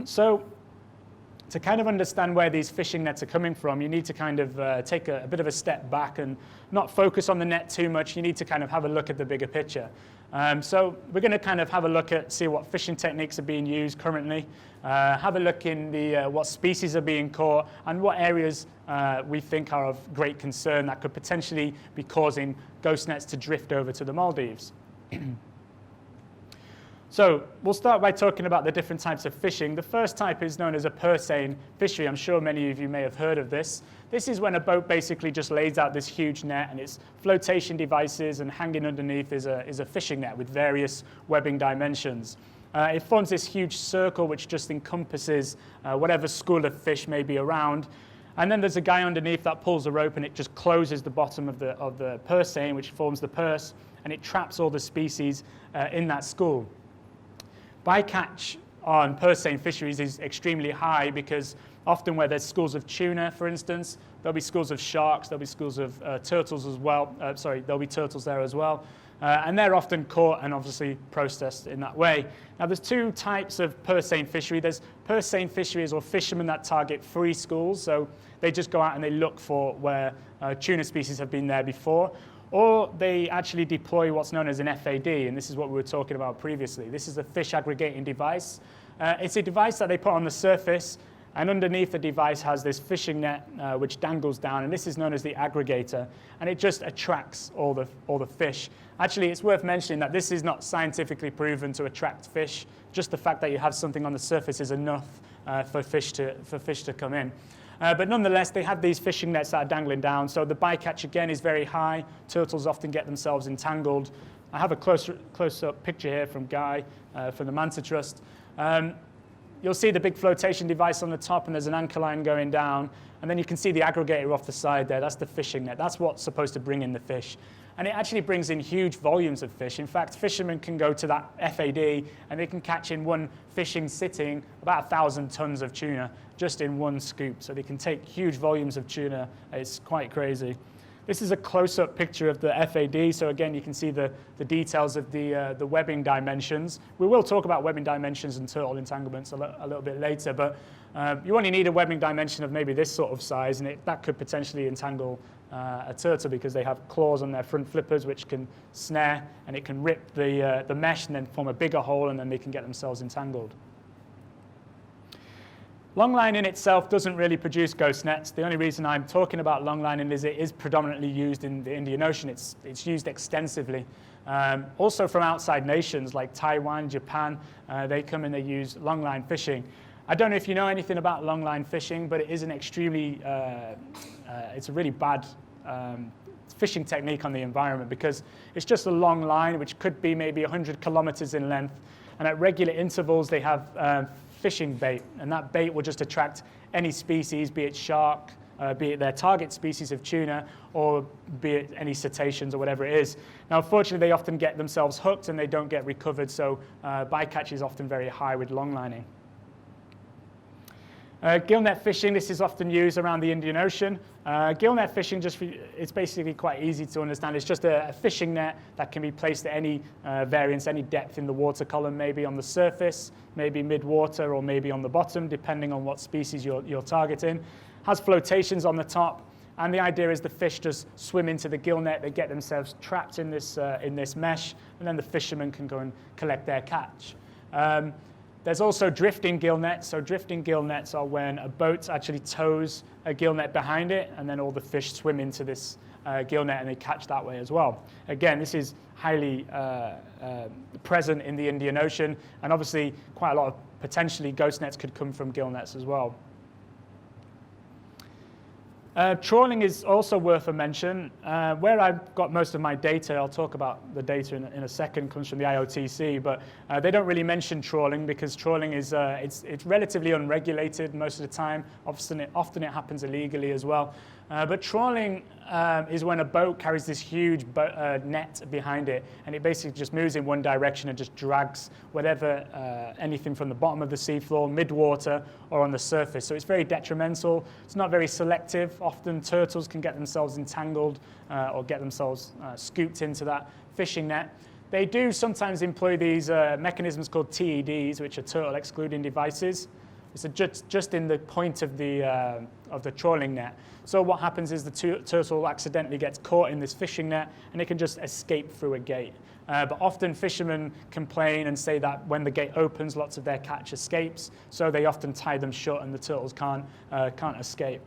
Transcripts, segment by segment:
So to kind of understand where these fishing nets are coming from, you need to kind of take a bit of a step back and not focus on the net too much. You need to kind of have a look at the bigger picture. So we're going to kind of have a look at, see what fishing techniques are being used currently, have a look in the what species are being caught, and what areas we think are of great concern that could potentially be causing ghost nets to drift over to the Maldives. So we'll start by talking about the different types of fishing. The first type is known as a purse seine fishery. I'm sure many of you may have heard of this. This is when a boat basically just lays out this huge net, and its flotation devices, and hanging underneath is a fishing net with various webbing dimensions. It forms this huge circle which just encompasses whatever school of fish may be around. And then there's a guy underneath that pulls a rope, and it just closes the bottom of the purse seine, which forms the purse, and it traps all the species in that school. Bycatch on purse seine fisheries is extremely high because often where there's schools of tuna, for instance, there'll be schools of sharks, there'll be schools of turtles as well. There'll be turtles there as well. And they're often caught and obviously processed in that way. Now there's two types of purse seine fishery. There's purse seine fisheries, or fishermen that target free schools. So they just go out and they look for where tuna species have been there before. Or they actually deploy what's known as an FAD, and this is what we were talking about previously. This is a fish aggregating device. It's a device that they put on the surface, and underneath the device has this fishing net which dangles down, and this is known as the aggregator, and it just attracts all the fish. Actually, it's worth mentioning that this is not scientifically proven to attract fish. Just the fact that you have something on the surface is enough for fish to come in. But nonetheless, they have these fishing nets that are dangling down, so the bycatch again is very high. Turtles often get themselves entangled. I have a close-up picture here from Guy from the Manta Trust. You'll see the big flotation device on the top, and there's an anchor line going down, and then you can see the aggregator off the side there. That's the fishing net. That's what's supposed to bring in the fish. And it actually brings in huge volumes of fish. In fact, fishermen can go to that FAD and they can catch in one fishing sitting about 1,000 tons of tuna just in one scoop. So they can take huge volumes of tuna. It's quite crazy. This is a close-up picture of the FAD. So again, you can see the details of the webbing dimensions. We will talk about webbing dimensions and turtle entanglements a little bit later, but you only need a webbing dimension of maybe this sort of size, and that could potentially entangle a turtle because they have claws on their front flippers which can snare, and it can rip the mesh and then form a bigger hole, and then they can get themselves entangled. Longline in itself doesn't really produce ghost nets. The only reason I'm talking about longline is it is predominantly used in the Indian Ocean. It's used extensively. Also from outside nations like Taiwan, Japan, they come and they use longline fishing. I don't know if you know anything about longline fishing, but it is an extremely, it's a really bad fishing technique on the environment because it's just a long line which could be maybe 100 kilometers in length, and at regular intervals they have fishing bait, and that bait will just attract any species, be it shark, be it their target species of tuna, or be it any cetaceans or whatever it is. Now, unfortunately, they often get themselves hooked and they don't get recovered, so bycatch is often very high with longlining. Gill net fishing, this is often used around the Indian Ocean. Gill net fishing, it's basically quite easy to understand. It's just a fishing net that can be placed at any variance, any depth in the water column, maybe on the surface, maybe mid-water, or maybe on the bottom, depending on what species you're targeting. Has flotations on the top, and the idea is the fish just swim into the gill net, they get themselves trapped in this mesh, and then the fishermen can go and collect their catch. There's also drifting gill nets. So drifting gill nets are when a boat actually tows a gill net behind it, and then all the fish swim into this gill net and they catch that way as well. Again, this is highly present in the Indian Ocean, and obviously quite a lot of potentially ghost nets could come from gill nets as well. Trawling is also worth a mention. Where I've got most of my data, I'll talk about the data in a second, comes from the IOTC, but they don't really mention trawling because trawling is it's relatively unregulated most of the time. Often it happens illegally as well. But trawling is when a boat carries this huge net behind it, and it basically just moves in one direction and just drags whatever, anything from the bottom of the seafloor, mid-water, or on the surface. So it's very detrimental. It's not very selective. Often turtles can get themselves entangled or get themselves scooped into that fishing net. They do sometimes employ these mechanisms called TEDs, which are turtle excluding devices. It's just in the point of the trawling net. So what happens is the turtle accidentally gets caught in this fishing net and it can just escape through a gate. But often fishermen complain and say that when the gate opens, lots of their catch escapes. So they often tie them shut and the turtles can't escape.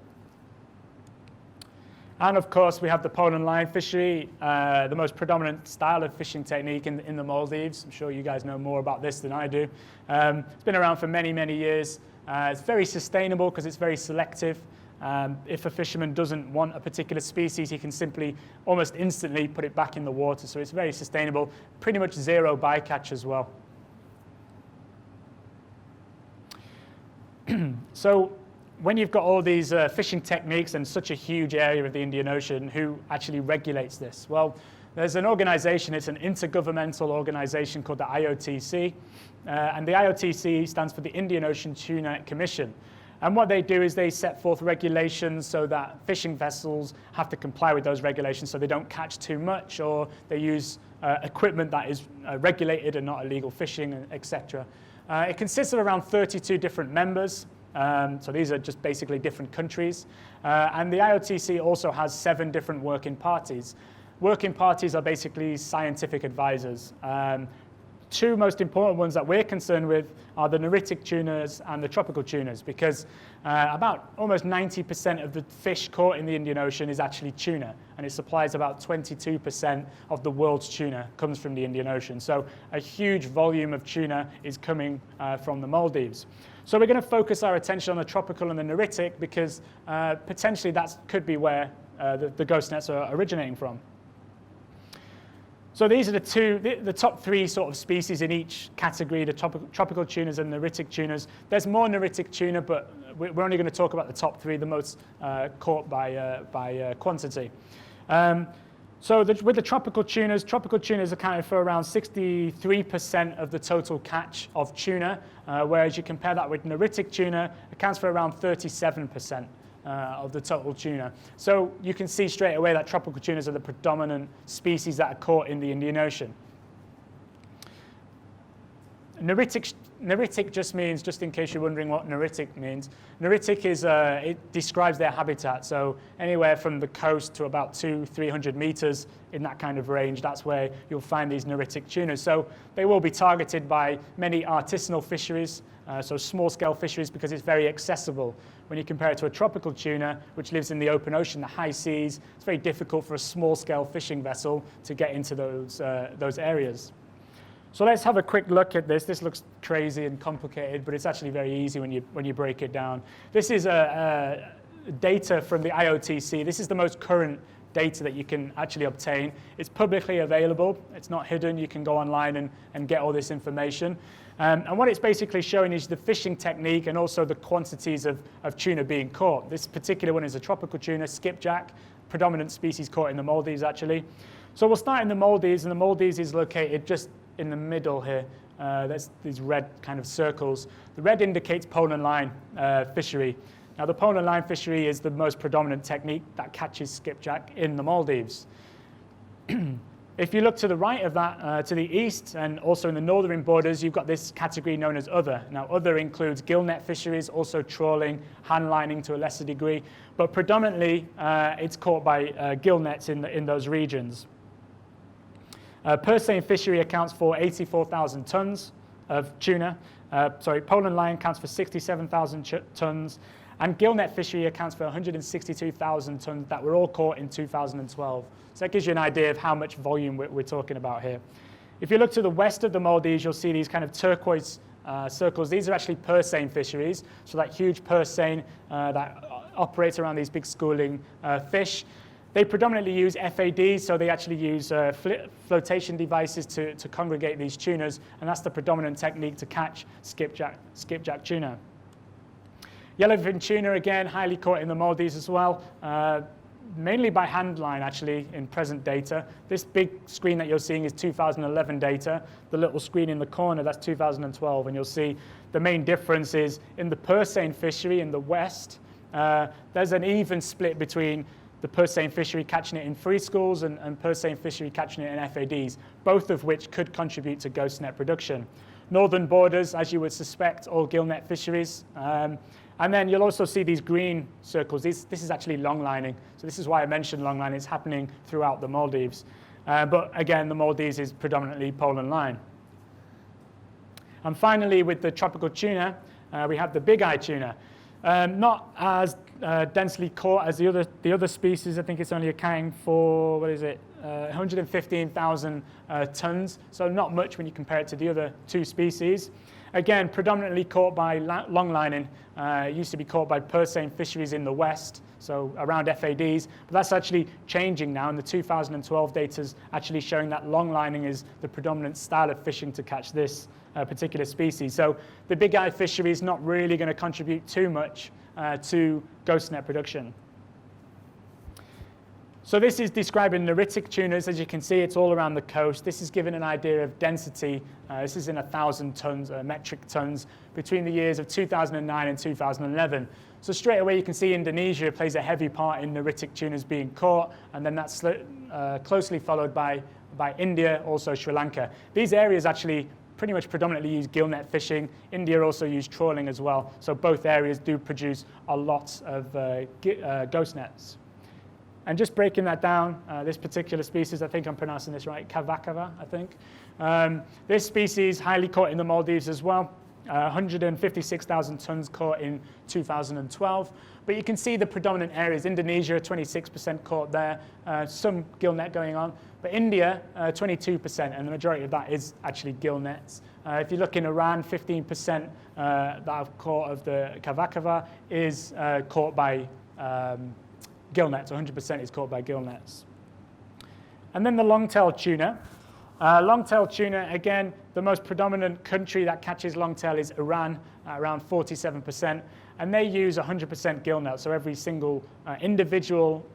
And of course, we have the pole and line fishery, the most predominant style of fishing technique in the Maldives. I'm sure you guys know more about this than I do. It's been around for many, many years. It's very sustainable because it's very selective. If a fisherman doesn't want a particular species, he can simply almost instantly put it back in the water. So it's very sustainable, pretty much zero bycatch as well. So when you've got all these fishing techniques and such a huge area of the Indian Ocean, who actually regulates this? Well, there's an organization, it's an intergovernmental organization called the IOTC. And the IOTC stands for the Indian Ocean Tuna Commission. And what they do is they set forth regulations so that fishing vessels have to comply with those regulations so they don't catch too much, or they use equipment that is regulated and not illegal fishing, etc. It consists of around 32 different members. So these are just basically different countries. And the IOTC also has 7 different working parties. Working parties are basically scientific advisors. 2 most important ones that we're concerned with are the neritic tunas and the tropical tunas, because about almost 90% of the fish caught in the Indian Ocean is actually tuna, and it supplies about 22% of the world's tuna comes from the Indian Ocean. So a huge volume of tuna is coming from the Maldives. So we're going to focus our attention on the tropical and the neritic because potentially that could be where the ghost nets are originating from. So these are the top 3 sort of species in each category, the tropical tunas and neritic tunas. There's more neritic tuna, but we're only going to talk about the top 3, the most caught by quantity. With the tropical tunas accounted for around 63% of the total catch of tuna, whereas you compare that with neritic tuna, accounts for around 37%. Of the total tuna. So you can see straight away that tropical tunas are the predominant species that are caught in the Indian Ocean. Neritic just means, just in case you're wondering what neritic means, neritic is, it describes their habitat. So anywhere from the coast to about 200-300 meters in that kind of range, that's where you'll find these neritic tunas. So they will be targeted by many artisanal fisheries, so small-scale fisheries, because it's very accessible. When you compare it to a tropical tuna, which lives in the open ocean, the high seas, it's very difficult for a small-scale fishing vessel to get into those areas. So let's have a quick look at this. This looks crazy and complicated, but it's actually very easy when you break it down. This is data from the IOTC. This is the most current data that you can actually obtain. It's publicly available. It's not hidden. You can go online and get all this information. And what it's basically showing is the fishing technique and also the quantities of tuna being caught. This particular one is a tropical tuna, skipjack, predominant species caught in the Maldives actually. So we'll start in the Maldives, and the Maldives is located just in the middle here. There's these red kind of circles. The red indicates pole and line fishery. Now the pole and line fishery is the most predominant technique that catches skipjack in the Maldives. If you look to the right of that, to the east, and also in the northern borders, you've got this category known as other. Now, other includes gill net fisheries, also trawling, hand lining to a lesser degree, but predominantly it's caught by gill nets in those regions. Purse seine fishery accounts for 84,000 tons of tuna. Pole and line accounts for 67,000 tons, and gill net fishery accounts for 162,000 tons that were all caught in 2012. So that gives you an idea of how much volume we're talking about here. If you look to the west of the Maldives, you'll see these kind of turquoise circles. These are actually purse seine fisheries, so that huge purse seine that operates around these big schooling fish. They predominantly use FADs, so they actually use flotation devices to congregate these tunas, and that's the predominant technique to catch skipjack tuna. Yellowfin tuna, again, highly caught in the Maldives as well, mainly by hand line, actually, in present data. This big screen that you're seeing is 2011 data. The little screen in the corner, that's 2012, and you'll see the main difference is in the purse seine fishery in the west, there's an even split between the purse seine fishery catching it in free schools and purse seine fishery catching it in FADs, both of which could contribute to ghost net production. Northern borders, as you would suspect, all gill net fisheries. And then you'll also see these green circles. This is actually longlining. So this is why I mentioned longline. It's happening throughout the Maldives. But again, the Maldives is predominantly pole and line. And finally, with the tropical tuna, we have the big eye tuna. Not as densely caught as the other species. I think it's only accounting for, 115,000 tons. So not much when you compare it to the other two species. Again, predominantly caught by longlining. It used to be caught by purse seine fisheries in the west, so around FADs. But that's actually changing now, and the 2012 data is actually showing that longlining is the predominant style of fishing to catch this particular species. So the big eye fishery is not really going to contribute too much to ghost net production. So this is describing neritic tunas. As you can see, it's all around the coast. This is giving an idea of density. This is in 1,000 tons, metric tons, between the years of 2009 and 2011. So straight away you can see Indonesia plays a heavy part in neritic tunas being caught, and then that's closely followed by India, also Sri Lanka. These areas actually pretty much predominantly use gill net fishing. India also use trawling as well. So both areas do produce a lot of ghost nets. And just breaking that down, this particular species, I think I'm pronouncing this right, cavacava, I think. This species highly caught in the Maldives as well. 156,000 tons caught in 2012. But you can see the predominant areas. Indonesia, 26% caught there. Some gill net going on. But India, 22%, and the majority of that is actually gill nets. If you look in Iran, 15% that I've caught of the cavacava is caught by gill nets. 100% is caught by gill nets. And then the longtail tuna. Longtail tuna, again, the most predominant country that catches longtail is Iran, around 47%. And they use 100% gill net. So every single individual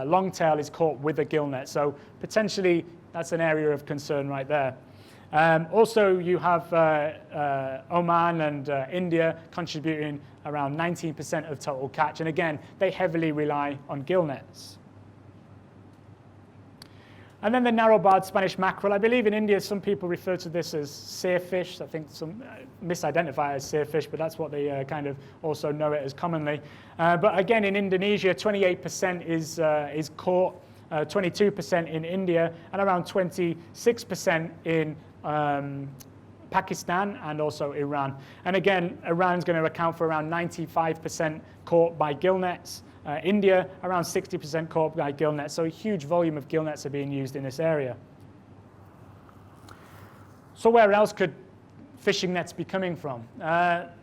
longtail is caught with a gill net. So potentially that's an area of concern right there. Also, you have Oman and India contributing around 19% of total catch. And again, they heavily rely on gill nets. And then the narrow-barred Spanish mackerel. I believe in India, some people refer to this as seerfish. I think some misidentify it as seerfish, but that's what they kind of also know it as commonly. But again, in Indonesia, 28% is caught, 22% in India, and around 26% in Pakistan and also Iran. And again, Iran's going to account for around 95% caught by gill nets. India, around 60% caught by gill nets. So a huge volume of gill nets are being used in this area. So where else could fishing nets be coming from?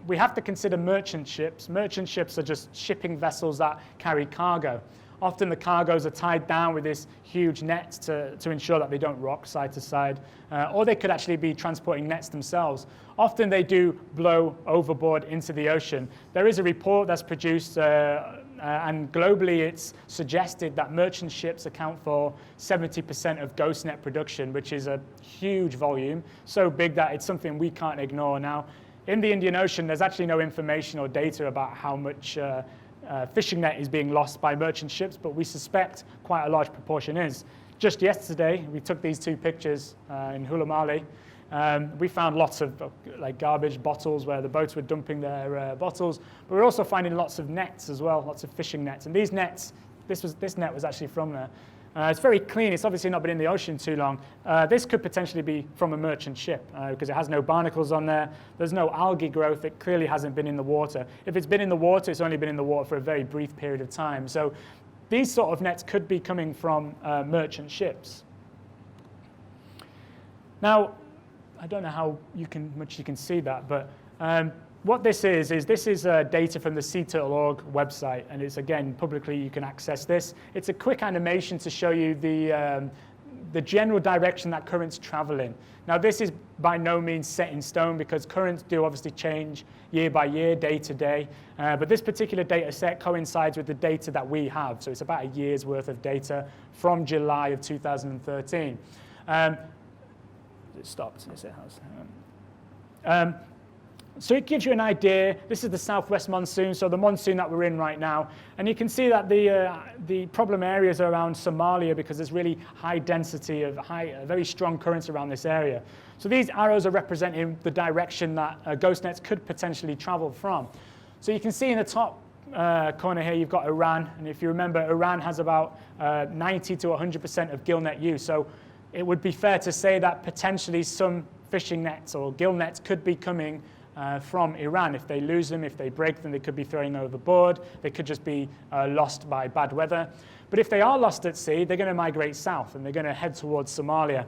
We have to consider merchant ships. Merchant ships are just shipping vessels that carry cargo. Often the cargoes are tied down with this huge net to ensure that they don't rock side to side. Or they could actually be transporting nets themselves. Often they do blow overboard into the ocean. There is a report that's produced, and globally it's suggested that merchant ships account for 70% of ghost net production, which is a huge volume, so big that it's something we can't ignore now. In the Indian Ocean, there's actually no information or data about how much fishing net is being lost by merchant ships, but we suspect quite a large proportion is. Just yesterday, we took these two pictures in Hulamali. We found lots of like garbage bottles where the boats were dumping their bottles, but we're also finding lots of nets as well, lots of fishing nets. And these nets, this net was actually from there. It's very clean. It's obviously not been in the ocean too long. This could potentially be from a merchant ship because it has no barnacles on there. There's no algae growth. It clearly hasn't been in the water. If it's been in the water, it's only been in the water for a very brief period of time. So these sort of nets could be coming from merchant ships. Now, I don't know how much you can see that, but what this is data from the SeaTurtle.org website, and it's, again, publicly you can access this. It's a quick animation to show you the general direction that current's travel in. Now, this is by no means set in stone because currents do obviously change year by year, day to day, but this particular data set coincides with the data that we have, so it's about a year's worth of data from July of 2013. It stopped. Yes, it has. So it gives you an idea. This is the southwest monsoon, so the monsoon that we're in right now. And you can see that the problem areas are around Somalia because there's really high density of very strong currents around this area. So these arrows are representing the direction that ghost nets could potentially travel from. So you can see in the top corner here, you've got Iran. And if you remember, Iran has about 90 to 100% of gill net use. So it would be fair to say that potentially some fishing nets or gill nets could be coming from Iran. If they lose them, if they break them, they could be thrown overboard. They could just be lost by bad weather. But if they are lost at sea, they're going to migrate south and they're going to head towards Somalia.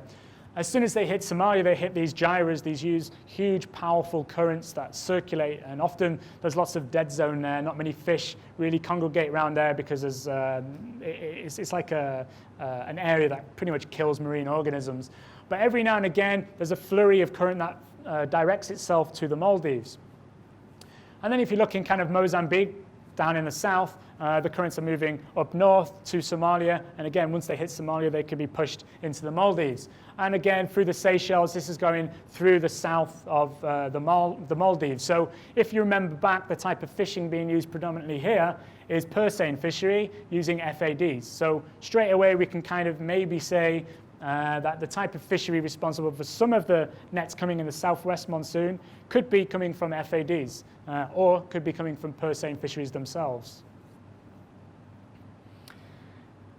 As soon as they hit Somalia, they hit these gyres, these huge, powerful currents that circulate. And often there's lots of dead zone there. Not many fish really congregate around there because it's like an area that pretty much kills marine organisms. But every now and again, there's a flurry of current that directs itself to the Maldives. And then if you look in kind of Mozambique, down in the south, the currents are moving up north to Somalia. And again, once they hit Somalia, they could be pushed into the Maldives. And again, through the Seychelles, this is going through the south of the Maldives. So if you remember back, the type of fishing being used predominantly here is purseine fishery using FADs. So straight away, we can kind of maybe say that the type of fishery responsible for some of the nets coming in the southwest monsoon could be coming from FADs or could be coming from purseine fisheries themselves.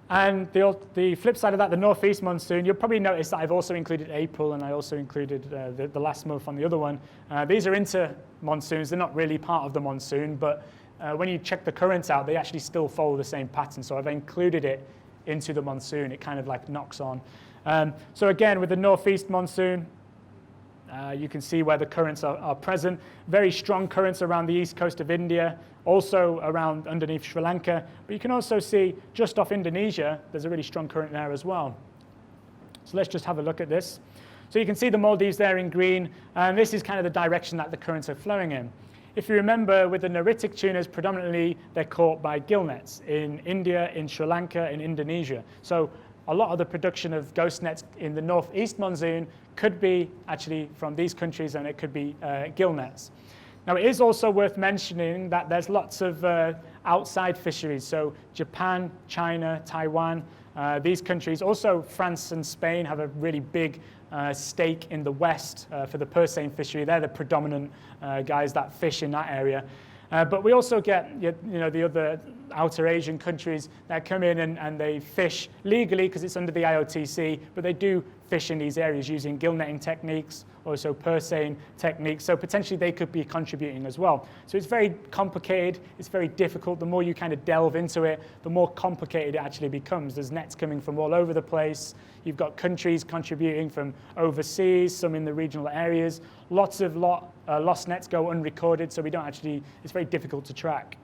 And the flip side of that, the northeast monsoon, you'll probably notice that I've also included April and I also included the last month on the other one. These are inter monsoons. They're not really part of the monsoon, but when you check the currents out, they actually still follow the same pattern. So I've included it into the monsoon. It kind of like knocks on. So again, with the northeast monsoon, you can see where the currents are present. Very strong currents around the east coast of India, also around underneath Sri Lanka. But you can also see just off Indonesia, there's a really strong current there as well. So let's just have a look at this. So you can see the Maldives there in green, and this is kind of the direction that the currents are flowing in. If you remember, with the neritic tunas, predominantly they're caught by gill nets in India, in Sri Lanka, in Indonesia. So a lot of the production of ghost nets in the northeast monsoon could be actually from these countries, and it could be gill nets. Now, it is also worth mentioning that there's lots of outside fisheries. So Japan, China, Taiwan, these countries, also France and Spain have a really big stake in the west for the purseine fishery. They're the predominant guys that fish in that area. But we also get the other outer Asian countries that come in and they fish legally because it's under the IOTC, but they do fish in these areas using gill netting techniques, also purseine techniques. So potentially they could be contributing as well. So it's very complicated. It's very difficult. The more you kind of delve into it, the more complicated it actually becomes. There's nets coming from all over the place. You've got countries contributing from overseas, some in the regional areas. Lots of lost nets go unrecorded, so we don't actually, it's very difficult to track.